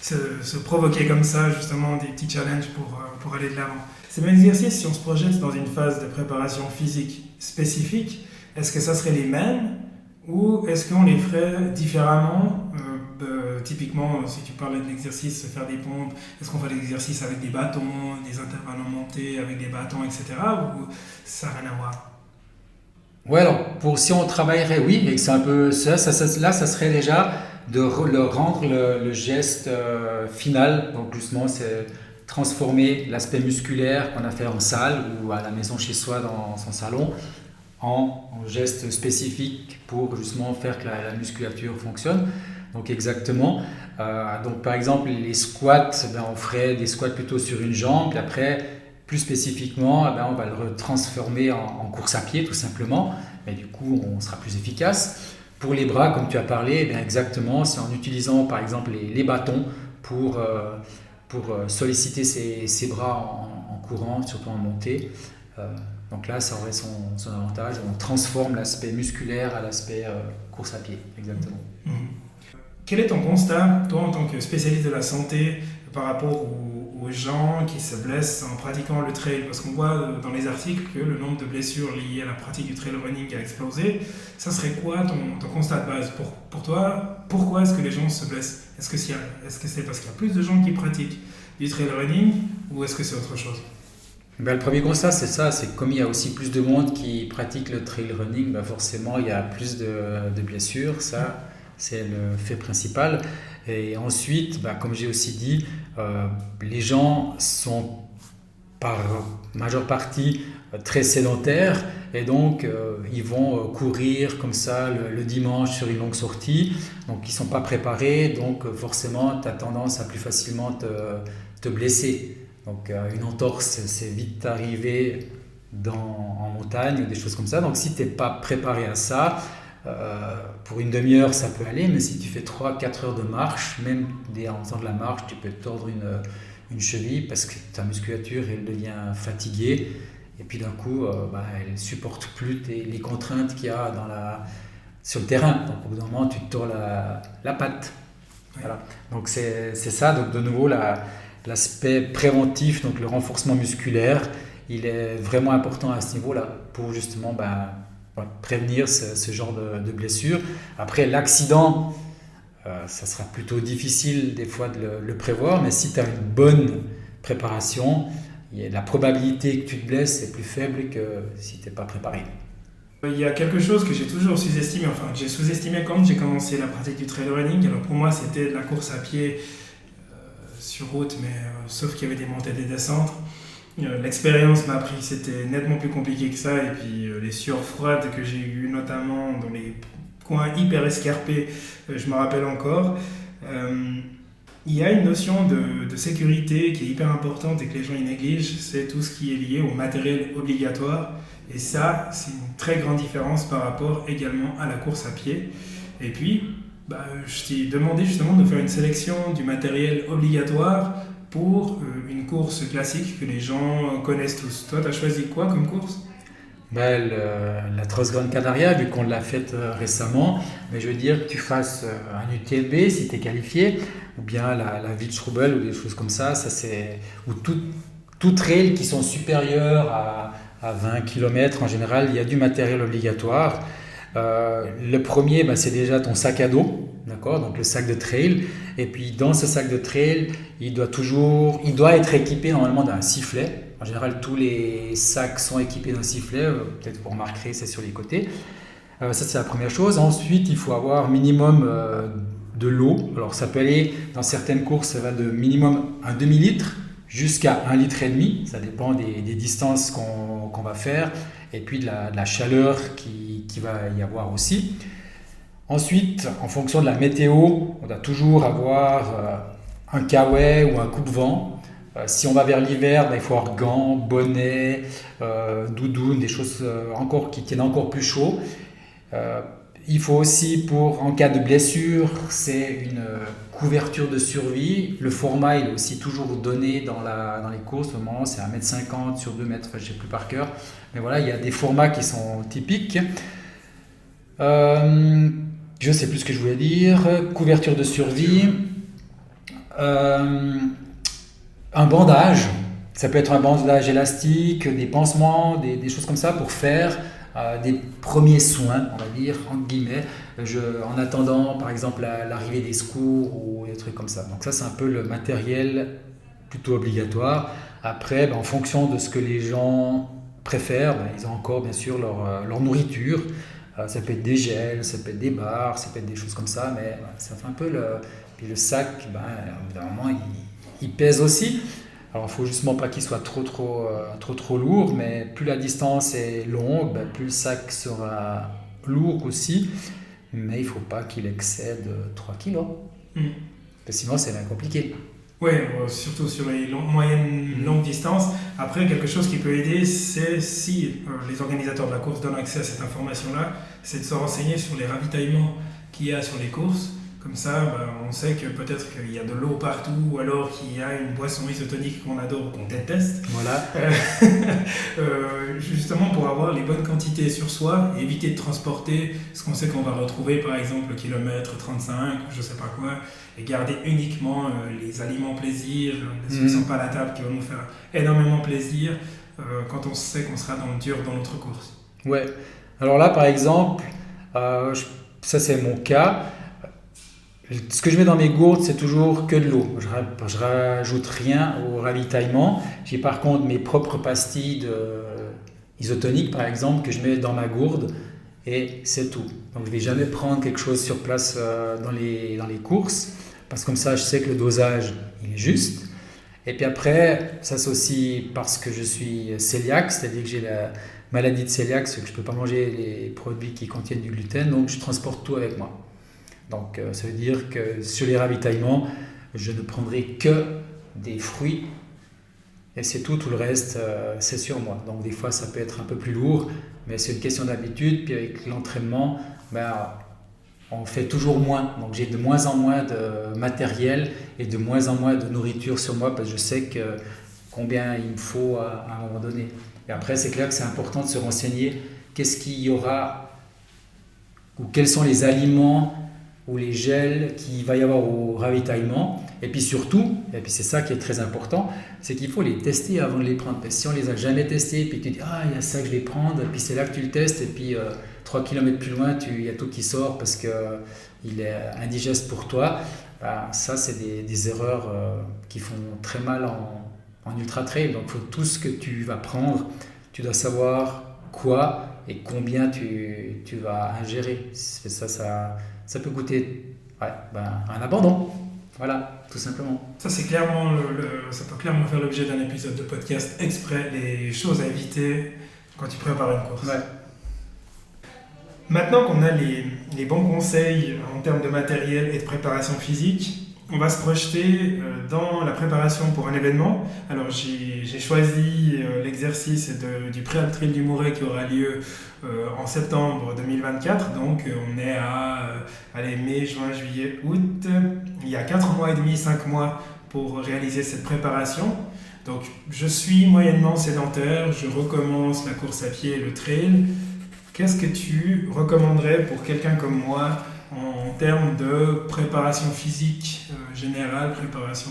se provoquer comme ça justement des petits challenges pour aller de l'avant. Ces mêmes exercices, si on se projette dans une phase de préparation physique spécifique, est-ce que ça serait les mêmes ou est-ce qu'on les ferait différemment? Typiquement, si tu parlais de l'exercice, faire des pompes, est-ce qu'on fait l'exercice avec des bâtons, des intervalles en montée avec des bâtons, etc. ou ça n'a rien à voir? Ouais, alors si on travaillerait, oui, et que c'est un peu ça, là, ça serait déjà de rendre le geste final. Donc justement, c'est transformer l'aspect musculaire qu'on a fait en salle ou à la maison chez soi dans son salon en geste spécifique pour justement faire que la musculature fonctionne. Donc exactement. Donc par exemple les squats, on ferait des squats plutôt sur une jambe, puis après plus spécifiquement, on va le retransformer en course à pied tout simplement, mais du coup on sera plus efficace. Pour les bras, comme tu as parlé, exactement, c'est en utilisant par exemple les bâtons pour solliciter ses bras en courant, surtout en montée. Donc là, ça aurait son avantage. On transforme l'aspect musculaire à l'aspect course à pied, exactement. Quel est ton constat, toi, en tant que spécialiste de la santé, par rapport aux gens qui se blessent en pratiquant le trail? Parce qu'on voit dans les articles que le nombre de blessures liées à la pratique du trail running a explosé. Ça serait quoi ton constat de base pour toi? Pourquoi est-ce que les gens se blessent? Est-ce que c'est parce qu'il y a plus de gens qui pratiquent du trail running ou est-ce que c'est autre chose? Le premier constat, c'est ça, c'est que comme il y a aussi plus de monde qui pratique le trail running, forcément il y a plus de blessures, ça c'est le fait principal. Et ensuite, comme j'ai aussi dit, les gens sont par majeure partie très sédentaires et donc ils vont courir comme ça le dimanche sur une longue sortie, donc ils ne sont pas préparés, donc forcément tu as tendance à plus facilement te blesser. Donc une entorse c'est vite arrivé en montagne ou des choses comme ça, donc si tu n'es pas préparé à ça, pour une demi-heure ça peut aller, mais si tu fais 3-4 heures de marche, même en faisant de la marche, tu peux tordre une cheville parce que ta musculature elle devient fatiguée et puis d'un coup elle ne supporte plus les contraintes qu'il y a sur le terrain. Donc au bout d'un moment tu te tords la patte. Voilà. Donc c'est ça, donc de nouveau l'aspect préventif, donc le renforcement musculaire, il est vraiment important à ce niveau-là pour justement prévenir ce genre de blessure. Après l'accident, ça sera plutôt difficile des fois de le prévoir, mais si tu as une bonne préparation, la probabilité que tu te blesses est plus faible que si tu n'es pas préparé. Il y a quelque chose que j'ai toujours sous-estimé, enfin que j'ai sous-estimé quand j'ai commencé la pratique du trail running. Alors pour moi c'était de la course à pied sur route, mais sauf qu'il y avait des montées et des descentes. L'expérience m'a appris que c'était nettement plus compliqué que ça, et puis les sueurs froides que j'ai eues notamment dans les coins hyper escarpés, je me rappelle encore. Il y a une notion de sécurité qui est hyper importante et que les gens y négligent, c'est tout ce qui est lié au matériel obligatoire. Et ça, c'est une très grande différence par rapport également à la course à pied. Et puis, je t'ai demandé justement de faire une sélection du matériel obligatoire pour une course classique que les gens connaissent tous. Toi, tu as choisi quoi comme course ? La Cross Gran Canaria, vu qu'on l'a faite récemment, mais je veux dire que tu fasses un UTMB si tu es qualifié, ou bien la Wildstrubel ou des choses comme ça, ou tout trail qui sont supérieurs à 20 km en général, il y a du matériel obligatoire. Le premier, c'est déjà ton sac à dos, d'accord, donc le sac de trail. Et puis dans ce sac de trail, il doit être équipé normalement d'un sifflet. En général, tous les sacs sont équipés d'un sifflet. Peut-être vous remarquerez, c'est sur les côtés. Ça, c'est la première chose. Ensuite, il faut avoir minimum de l'eau. Alors, ça peut aller, dans certaines courses, ça va de minimum un demi-litre jusqu'à 1,5 litre. Ça dépend des distances qu'on va faire et puis de la chaleur qui va y avoir aussi. Ensuite, en fonction de la météo, on doit toujours avoir un kawaii ou un coupe-vent. Si on va vers l'hiver, il faut avoir gants, bonnets, doudoune, des choses qui tiennent encore plus chaud. Il faut aussi, en cas de blessure, c'est une couverture de survie. Le format il est aussi toujours donné dans les courses. Normalement, c'est 1,50 m sur 2 mètres, je ne sais plus par cœur. Mais voilà, il y a des formats qui sont typiques. Je ne sais plus ce que je voulais dire. Couverture de survie. Un bandage, ça peut être un bandage élastique, des pansements, des choses comme ça pour faire des premiers soins, on va dire, entre guillemets, en attendant par exemple l'arrivée des secours ou des trucs comme ça. Donc ça, c'est un peu le matériel plutôt obligatoire. Après, en fonction de ce que les gens préfèrent, ils ont encore bien sûr leur nourriture. Ça peut être des gels, ça peut être des barres, ça peut être des choses comme ça, mais ça fait un peu Puis le sac, évidemment, il pèse aussi. Alors, il ne faut justement pas qu'il soit trop lourd, mais plus la distance est longue, plus le sac sera lourd aussi. Mais il ne faut pas qu'il excède 3 kg. Parce que sinon, c'est bien compliqué. Oui, surtout sur les moyennes longues distances. Après, quelque chose qui peut aider, c'est si les organisateurs de la course donnent accès à cette information-là, c'est de se renseigner sur les ravitaillements qu'il y a sur les courses. Comme ça, on sait que peut-être qu'il y a de l'eau partout, ou alors qu'il y a une boisson isotonique qu'on adore, qu'on déteste. Voilà. Justement pour avoir les bonnes quantités sur soi et éviter de transporter ce qu'on sait qu'on va retrouver, par exemple le kilomètre 35, je sais pas quoi, et garder uniquement les aliments plaisir, les trucs sans palatable qui vont nous faire énormément plaisir quand on sait qu'on sera dans le dur dans notre course. Ouais. Alors là, par exemple, ça c'est mon cas. Ce que je mets dans mes gourdes, c'est toujours que de l'eau. Je rajoute rien au ravitaillement. J'ai par contre mes propres pastilles isotoniques, par exemple, que je mets dans ma gourde et c'est tout. Donc je ne vais jamais prendre quelque chose sur place dans les courses parce que comme ça, je sais que le dosage il est juste. Et puis après, ça c'est aussi parce que je suis cœliaque, c'est-à-dire que j'ai la maladie de cœliaque, c'est que je ne peux pas manger les produits qui contiennent du gluten, donc je transporte tout avec moi. Donc ça veut dire que sur les ravitaillements, je ne prendrai que des fruits et c'est tout, tout le reste c'est sur moi. Donc des fois ça peut être un peu plus lourd, mais c'est une question d'habitude, puis avec l'entraînement, on fait toujours moins. Donc j'ai de moins en moins de matériel et de moins en moins de nourriture sur moi parce que je sais combien il me faut à un moment donné. Et après c'est clair que c'est important de se renseigner qu'est-ce qu'il y aura ou quels sont les aliments ou les gels qu'il va y avoir au ravitaillement. Et puis surtout, et puis c'est ça qui est très important, c'est qu'il faut les tester avant de les prendre. Parce que si on les a jamais testés, puis tu dis ah il y a ça que je vais prendre, et puis c'est là que tu le testes, et puis 3 km plus loin, il y a tout qui sort parce qu'il est indigeste pour toi. Ça c'est des erreurs qui font très mal en ultra trail. Donc tout ce que tu vas prendre, tu dois savoir quoi et combien tu vas ingérer. Ça peut coûter un abandon. Voilà, tout simplement. Ça, c'est clairement ça peut clairement faire l'objet d'un épisode de podcast exprès, les choses à éviter quand tu prépares une course. Ouais. Maintenant qu'on a les bons conseils en termes de matériel et de préparation physique, on va se projeter dans la préparation pour un événement. Alors j'ai choisi l'exercice du Préalpe Trail du Mouret qui aura lieu en septembre 2024. Donc on est à mai, juin, juillet, août. Il y a 4 mois et demi, 5 mois pour réaliser cette préparation. Donc je suis moyennement sédentaire, je recommence la course à pied et le trail. Qu'est-ce que tu recommanderais pour quelqu'un comme moi en termes de préparation physique générale, préparation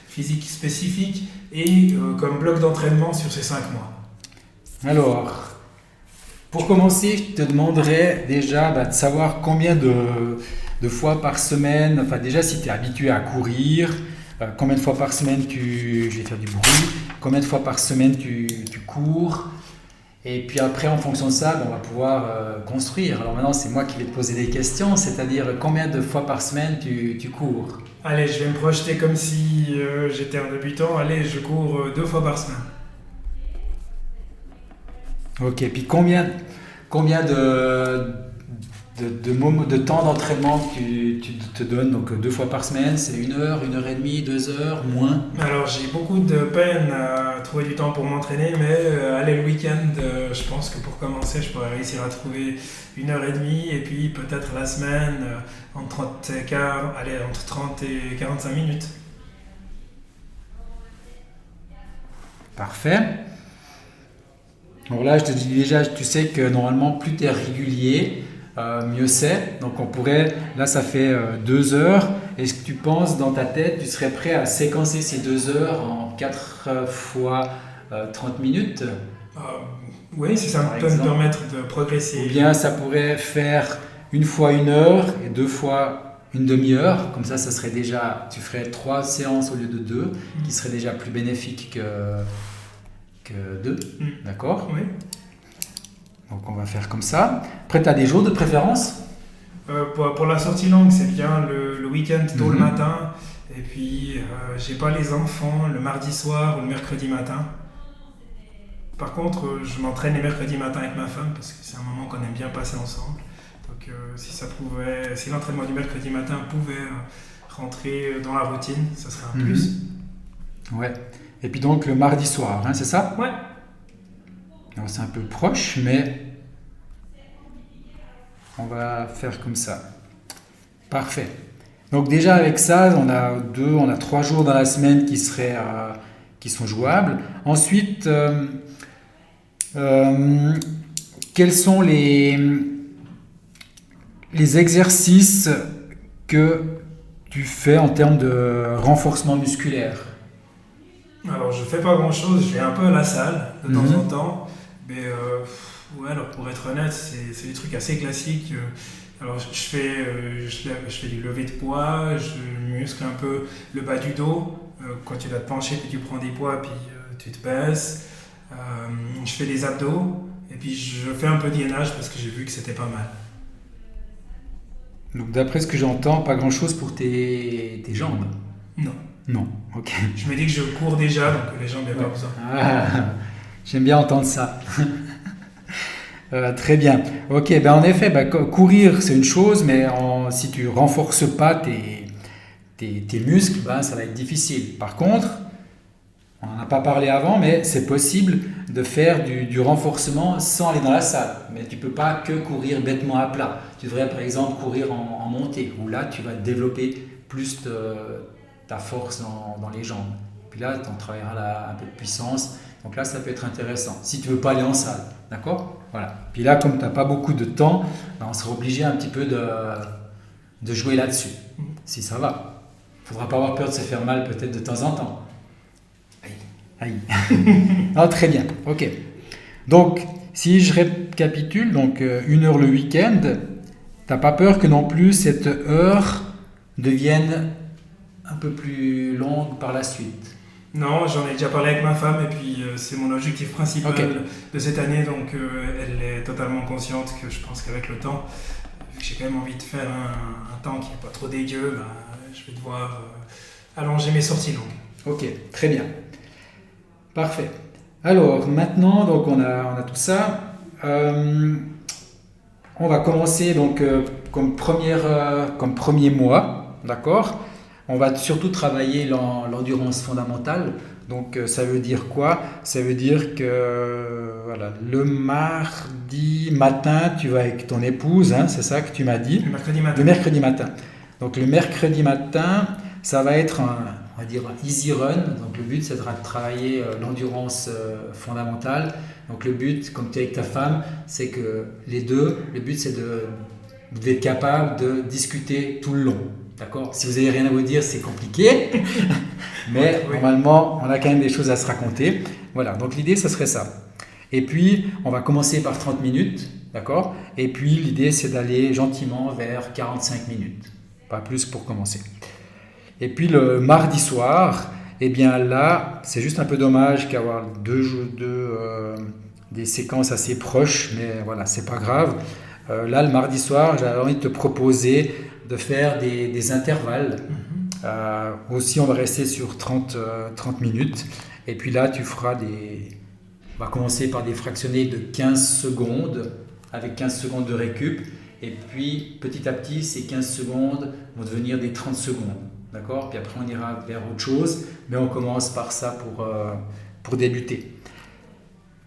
physique spécifique et comme bloc d'entraînement sur ces 5 mois? Alors, pour commencer, je te demanderais déjà de savoir combien de fois par semaine, enfin déjà si tu es habitué à courir, combien de fois par semaine je vais faire du bruit, combien de fois par semaine tu cours. Et puis après, en fonction de ça, on va pouvoir construire. Alors maintenant, c'est moi qui vais te poser des questions, c'est-à-dire combien de fois par semaine tu cours? Allez, je vais me projeter comme si j'étais un débutant. Allez, je cours 2 fois par semaine. Ok, puis combien de temps d'entraînement tu te donnes? Donc 2 fois par semaine, c'est 1 heure, 1 heure et demie, 2 heures, moins? Alors j'ai beaucoup de peine à trouver du temps pour m'entraîner, mais allez, le week-end, je pense que pour commencer, je pourrais réussir à trouver 1 heure et demie, et puis peut-être la semaine, entre 30 et 45 minutes. Parfait. Alors là, je te dis déjà, tu sais que normalement, plus tu es régulier, mieux c'est. Donc on pourrait, là ça fait 2 heures. Est-ce que tu penses dans ta tête, tu serais prêt à séquencer ces 2 heures en 4 fois 30 minutes? Oui, si ça peut me permettre de progresser. Ou bien ça pourrait faire 1 fois 1 heure et 2 fois une demi-heure. Comme ça serait déjà, tu ferais 3 séances au lieu de 2, qui seraient déjà plus bénéfiques que 2. D'accord? Oui. Donc on va faire comme ça. Après, tu as des jours de préférence? Pour la sortie longue, c'est bien le week-end tôt le matin. Et puis, j'ai pas les enfants le mardi soir ou le mercredi matin. Par contre, je m'entraîne les mercredis matins avec ma femme parce que c'est un moment qu'on aime bien passer ensemble. Donc, si l'entraînement du mercredi matin pouvait rentrer dans la routine, ça serait un plus. Ouais. Et puis donc le mardi soir, hein, c'est ça? Ouais. Alors c'est un peu proche, mais on va faire comme ça. Parfait. Donc déjà avec ça, on a 3 jours dans la semaine qui sont jouables. Ensuite, quels sont les exercices que tu fais en termes de renforcement musculaire? Alors je fais pas grand chose, je vais un peu à la salle de temps en temps, mais alors pour être honnête, c'est des trucs assez classiques. Alors je fais du lever de poids, je muscle un peu le bas du dos, quand tu dois te pencher puis tu prends des poids puis tu te baisses. Je fais des abdos et puis je fais un peu de gainage parce que j'ai vu que c'était pas mal. Donc d'après ce que j'entends, pas grand chose pour tes jambes? Non. Non, ok. Je me dis que je cours déjà, donc les jambes, il n'y a pas besoin. Ah, j'aime bien entendre ça. Très bien. Ok, ben en effet, courir c'est une chose, mais si tu renforces pas tes muscles, ben, ça va être difficile. Par contre, on n'en a pas parlé avant, mais c'est possible de faire du renforcement sans aller dans la salle. Mais tu ne peux pas que courir bêtement à plat. Tu devrais par exemple courir en montée, où là tu vas développer plus ta force dans les jambes. Puis là, tu en travailleras un peu de puissance. Donc là, ça peut être intéressant. Si tu ne veux pas aller en salle, d'accord? Voilà. Puis là, comme tu n'as pas beaucoup de temps, ben, on sera obligé un petit peu de jouer là-dessus. Si ça va. Il ne faudra pas avoir peur de se faire mal peut-être de temps en temps. Aïe. Ah, très bien, ok. Donc, si je récapitule, donc 1 heure le week-end, t'as pas peur que non plus cette heure devienne un peu plus longue par la suite? Non, j'en ai déjà parlé avec ma femme et puis c'est mon objectif principal de cette année, donc elle est totalement consciente que je pense qu'avec le temps, vu que j'ai quand même envie de faire un temps qui n'est pas trop dégueu, ben, je vais devoir allonger mes sorties longues. Ok, très bien. Parfait. Alors maintenant, donc on a tout ça. On va commencer donc comme premier mois, d'accord? On va surtout travailler l'endurance fondamentale. Donc ça veut dire quoi? Ça veut dire que voilà, le mardi matin, tu vas avec ton épouse, hein, c'est ça que tu m'as dit? Le mercredi matin. Le mercredi matin. Donc le mercredi matin, ça va être on va dire un easy run. Donc le but, c'est de travailler l'endurance fondamentale. Donc le but, comme tu es avec ta femme, c'est que les deux, le but c'est d'être capable de discuter tout le long. D'accord? Si vous n'avez rien à vous dire, c'est compliqué. Mais oui, normalement, on a quand même des choses à se raconter. Voilà, donc l'idée, ça serait ça. Et puis, on va commencer par 30 minutes. D'accord? Et puis, l'idée, c'est d'aller gentiment vers 45 minutes. Pas plus pour commencer. Et puis, le mardi soir, eh bien là, c'est juste un peu dommage qu'avoir des séquences assez proches. Mais voilà, c'est pas grave. Là, le mardi soir, j'avais envie de te proposer de faire des intervalles. Aussi, on va rester sur 30 minutes. Et puis là, tu feras on va commencer par des fractionnés de 15 secondes, avec 15 secondes de récup. Et puis, petit à petit, ces 15 secondes vont devenir des 30 secondes. D'accord? Puis après, on ira vers autre chose. Mais on commence par ça pour débuter.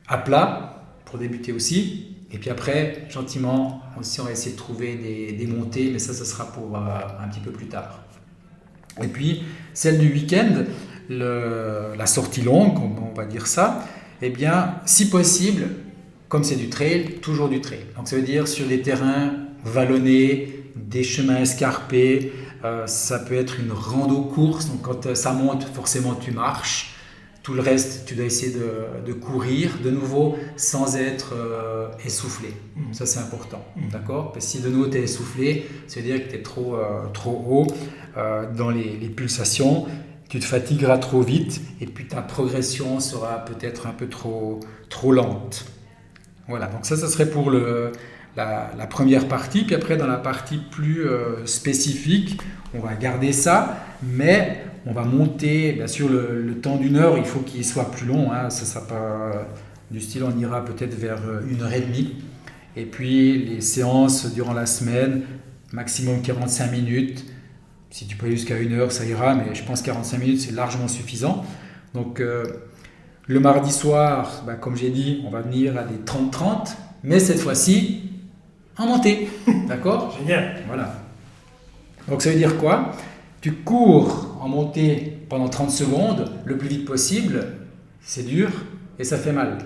À plat, pour débuter aussi. Et puis après, gentiment, aussi, on va essayer de trouver des montées, mais ça sera pour un petit peu plus tard. Et puis, celle du week-end, la sortie longue, on va dire ça, eh bien, si possible, comme c'est du trail, toujours du trail. Donc, ça veut dire sur des terrains vallonnés, des chemins escarpés, ça peut être une rando-course, donc quand ça monte, forcément, tu marches. Tout le reste, tu dois essayer de courir de nouveau sans être essoufflé. Ça, c'est important. D'accord? Parce que si de nouveau tu es essoufflé, ça veut dire que tu es trop haut dans les pulsations. Tu te fatigueras trop vite et puis ta progression sera peut-être un peu trop lente. Voilà, donc ça serait pour la première partie. Puis après, dans la partie plus spécifique, on va garder ça, mais on va monter, bien sûr, le temps d'1 heure, il faut qu'il soit plus long. Hein, ça sera pas du style, on ira peut-être vers 1h30. Et puis, les séances durant la semaine, maximum 45 minutes. Si tu peux aller jusqu'à 1 heure, ça ira, mais je pense que 45 minutes, c'est largement suffisant. Donc, le mardi soir, comme j'ai dit, on va venir à des 30-30, mais cette fois-ci, en montée. D'accord? Génial. Voilà. Donc, ça veut dire quoi? Tu cours en montée pendant 30 secondes, le plus vite possible, c'est dur et ça fait mal.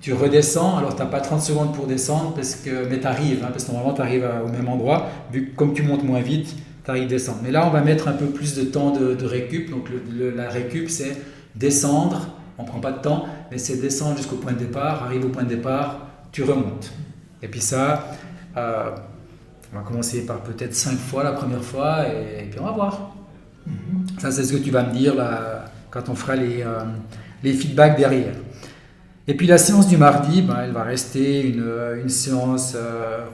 Tu redescends, alors tu n'as pas 30 secondes pour descendre, mais tu arrives, parce que normalement tu arrives au même endroit, vu que comme tu montes moins vite, tu arrives à descendre. Mais là, on va mettre un peu plus de temps de récup. Donc la récup, c'est descendre, on ne prend pas de temps, mais c'est descendre jusqu'au point de départ, arrive au point de départ, tu remontes. Et puis ça, on va commencer par peut-être 5 fois la première fois, et puis on va voir. Ça, c'est ce que tu vas me dire là, quand on fera les feedbacks derrière. Et puis la séance du mardi, elle va rester une séance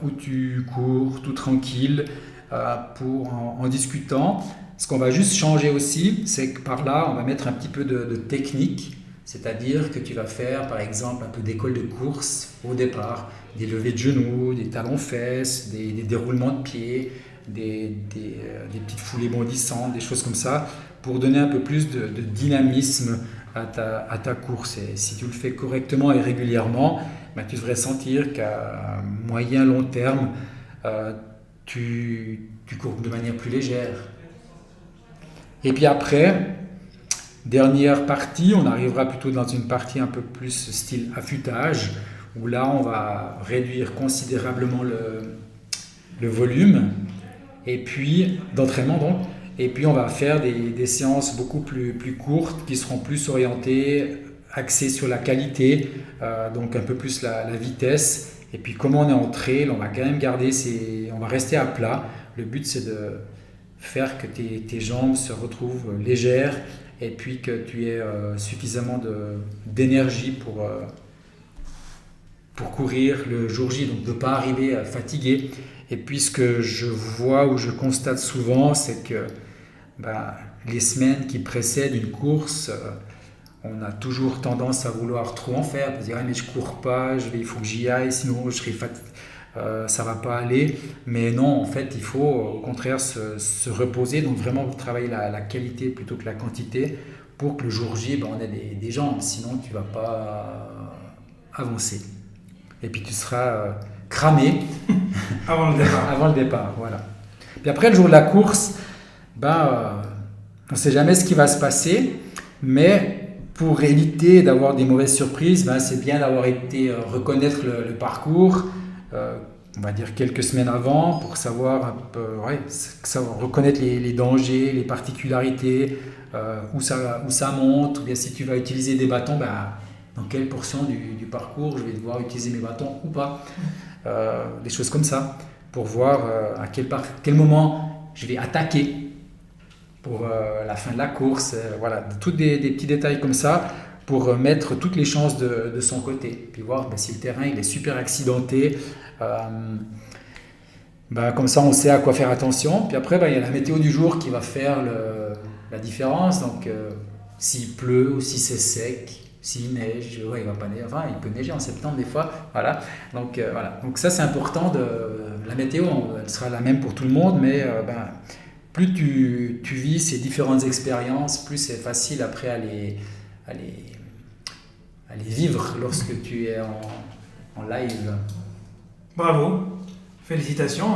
où tu cours tout tranquille en discutant. Ce qu'on va juste changer aussi, c'est que par là, on va mettre un petit peu de technique. C'est-à-dire que tu vas faire, par exemple, un peu d'école de course au départ, des levées de genoux, des talons-fesses, des déroulements de pieds, des petites foulées bondissantes, des choses comme ça, pour donner un peu plus de dynamisme à ta course. Et si tu le fais correctement et régulièrement, ben, tu devrais sentir qu'à moyen long terme, tu cours de manière plus légère. Et puis après, dernière partie, on arrivera plutôt dans une partie un peu plus style affûtage, où là on va réduire considérablement le volume, et puis d'entraînement donc, et puis on va faire des séances beaucoup plus courtes, qui seront plus orientées, axées sur la qualité, donc un peu plus la vitesse, et puis comme on est en trail, on va quand même on va rester à plat. Le but c'est de faire que tes jambes se retrouvent légères, et puis que tu aies suffisamment d'énergie pour courir le jour J, donc de ne pas arriver fatigué. Et puis ce que je vois ou je constate souvent, c'est que les semaines qui précèdent une course, on a toujours tendance à vouloir trop en faire, à dire ah, mais je cours pas, il faut que j'y aille, sinon je serai fatigué. Ça va pas aller, mais non, en fait il faut au contraire se reposer, donc vraiment travailler la qualité plutôt que la quantité, pour que le jour J on ait des jambes, sinon tu vas pas avancer, et puis tu seras cramé Avant le départ. avant le départ, voilà. Puis après le jour de la course, on sait jamais ce qui va se passer, mais pour éviter d'avoir des mauvaises surprises, c'est bien d'avoir été reconnaître le parcours, on va dire quelques semaines avant, pour savoir un peu, reconnaître les dangers, les particularités, où ça monte, ou bien si tu vas utiliser des bâtons, dans quelle portion du parcours je vais devoir utiliser mes bâtons ou pas, des choses comme ça, pour voir à quel moment je vais attaquer pour la fin de la course, voilà, tous des petits détails comme ça, pour mettre toutes les chances de son côté, puis voir si le terrain il est super accidenté, comme ça on sait à quoi faire attention. Puis après il y a la météo du jour qui va faire la différence, donc s'il pleut ou si c'est sec, s'il neige, il va pas neiger, enfin il peut neiger en septembre des fois, voilà. Donc ça c'est important, la météo elle sera la même pour tout le monde, mais plus tu vis ces différentes expériences, plus c'est facile après à les vivre lorsque tu es en live. Bravo, félicitations.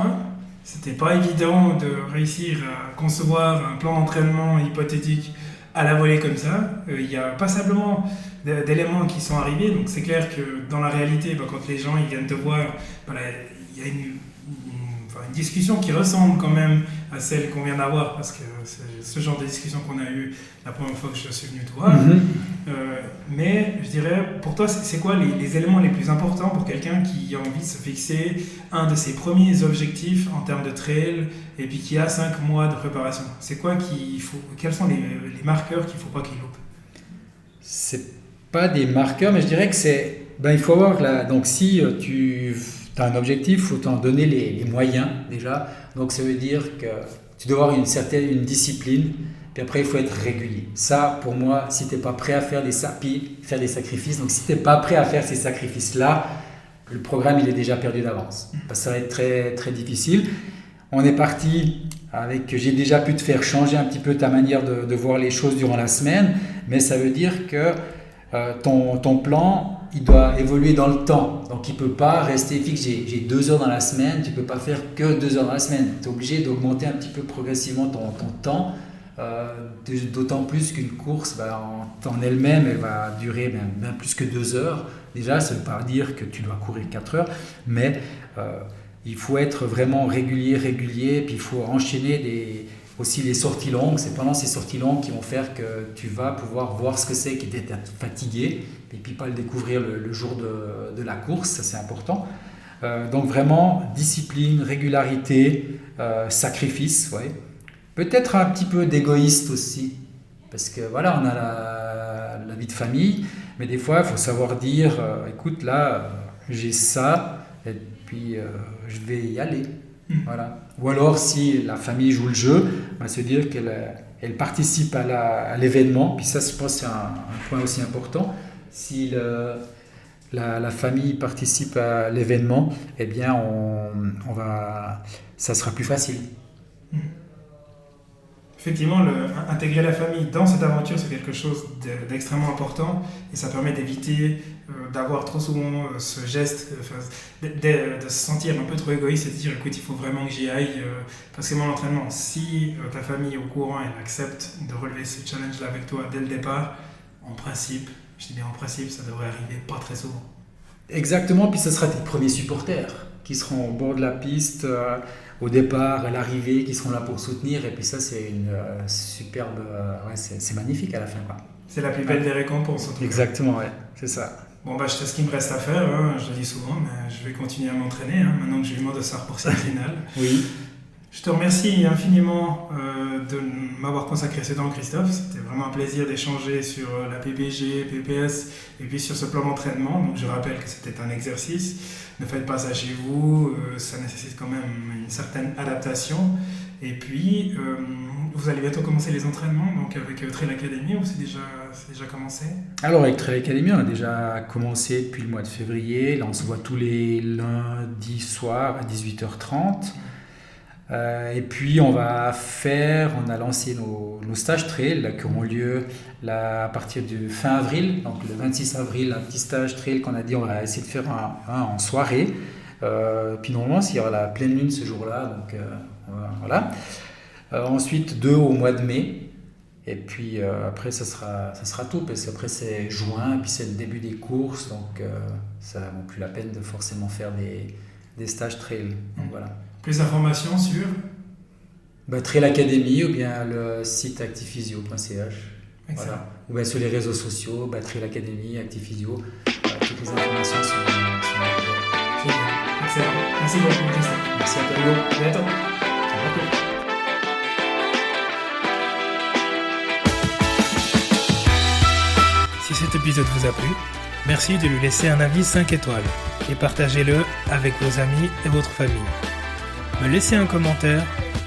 C'était pas évident de réussir à concevoir un plan d'entraînement hypothétique à la volée comme ça. Il y a passablement d'éléments qui sont arrivés, donc c'est clair que dans la réalité, quand les gens ils viennent te voir, il y a une discussion qui ressemble quand même à celle qu'on vient d'avoir, parce que c'est ce genre de discussion qu'on a eu la première fois que je suis venu te voir. Mais je dirais, pour toi, c'est quoi les éléments les plus importants pour quelqu'un qui a envie de se fixer un de ses premiers objectifs en termes de trail, et puis qui a 5 mois de préparation? C'est quoi quels sont les marqueurs qu'il ne faut pas qu'il loupe? C'est pas des marqueurs, mais je dirais que c'est... il faut avoir donc si tu as un objectif, il faut t'en donner les moyens déjà. Donc ça veut dire que tu dois avoir une discipline, puis après il faut être régulier. Ça, pour moi, si tu n'es pas prêt à faire des sacrifices, donc si tu n'es pas prêt à faire ces sacrifices-là, le programme il est déjà perdu d'avance. Parce que ça va être très, très difficile. On est parti j'ai déjà pu te faire changer un petit peu ta manière de voir les choses durant la semaine, mais ça veut dire que ton plan, il doit évoluer dans le temps. Donc il ne peut pas rester fixe. J'ai 2 heures dans la semaine, tu ne peux pas faire que 2 heures dans la semaine. Tu es obligé d'augmenter un petit peu progressivement ton temps, d'autant plus qu'une course, en elle-même, elle va durer bien plus que 2 heures. Déjà, ça ne veut pas dire que tu dois courir 4 heures, mais il faut être vraiment régulier, puis il faut enchaîner aussi les sorties longues. C'est pendant ces sorties longues qui vont faire que tu vas pouvoir voir ce que c'est qui t'est fatigué, et puis pas le découvrir le jour de la course, ça c'est important. Donc vraiment, discipline, régularité, sacrifice, ouais. Peut-être un petit peu d'égoïste aussi, parce que voilà, on a la vie de famille, mais des fois il faut savoir dire, écoute là, j'ai ça, et puis je vais y aller. Voilà. Ou alors, si la famille joue le jeu, se dire qu'elle participe à l'événement. Puis ça, je pense que c'est un point aussi important. Si la famille participe à l'événement, eh bien, ça sera plus facile. Effectivement, intégrer la famille dans cette aventure, c'est quelque chose d'extrêmement important et ça permet d'éviter d'avoir trop souvent ce geste, de se sentir un peu trop égoïste et de dire écoute, il faut vraiment que j'y aille parce que mon entraînement, si ta famille est au courant et accepte de relever ce challenge-là avec toi dès le départ, en principe, je dis bien en principe, ça devrait arriver pas très souvent. Exactement, puis ce sera tes premiers supporters qui seront au bord de la piste au départ, à l'arrivée, qui seront là pour soutenir. Et puis ça, c'est une superbe... c'est magnifique à la fin, quoi. C'est la plus belle des récompenses. Exactement, ouais, c'est ça. Bon, je sais ce qu'il me reste à faire, hein, je le dis souvent, mais je vais continuer à m'entraîner, hein, maintenant que j'ai eu mon dossard pour cette finale. Oui. Je te remercie infiniment de m'avoir consacré ce temps, Christophe. C'était vraiment un plaisir d'échanger sur la PPG, PPS et puis sur ce plan d'entraînement. Donc je rappelle que c'était un exercice. Ne faites pas ça chez vous, ça nécessite quand même une certaine adaptation. Et puis, vous allez bientôt commencer les entraînements donc avec Trail Academy ou c'est déjà commencé? Alors avec Trail Academy, on a déjà commencé depuis le mois de février. Là, on se voit tous les lundis soirs à 18h30. Et puis on a lancé nos stages trail là, qui auront lieu là, à partir du fin avril, donc le 26 avril, un petit stage trail qu'on a dit on va essayer de faire un en soirée. Puis normalement il y aura la pleine lune ce jour-là, donc voilà. Ensuite 2 au mois de mai. Et puis après ça sera tout parce qu'après c'est juin et puis c'est le début des courses, donc ça ne vaut plus la peine de forcément faire des stages trail. Donc voilà. Plus d'informations sur Trail Academy ou bien le site actiphysio.ch. Voilà. Ou bien sur les réseaux sociaux, Trail Academy, Actiphysio. Toutes les informations sont Génial. Excellent. Merci beaucoup, Christophe. Merci à toi, Hugo. À bientôt. À bientôt. Si cet épisode vous a plu, merci de lui laisser un avis 5 étoiles et partagez-le avec vos amis et votre famille. Me laisser un commentaire,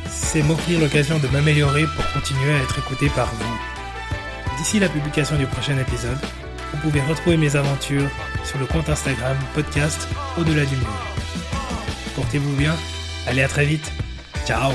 c'est m'offrir l'occasion de m'améliorer pour continuer à être écouté par vous. D'ici la publication du prochain épisode, vous pouvez retrouver mes aventures sur le compte Instagram podcast Au-delà du mur. Portez-vous bien, allez à très vite, ciao.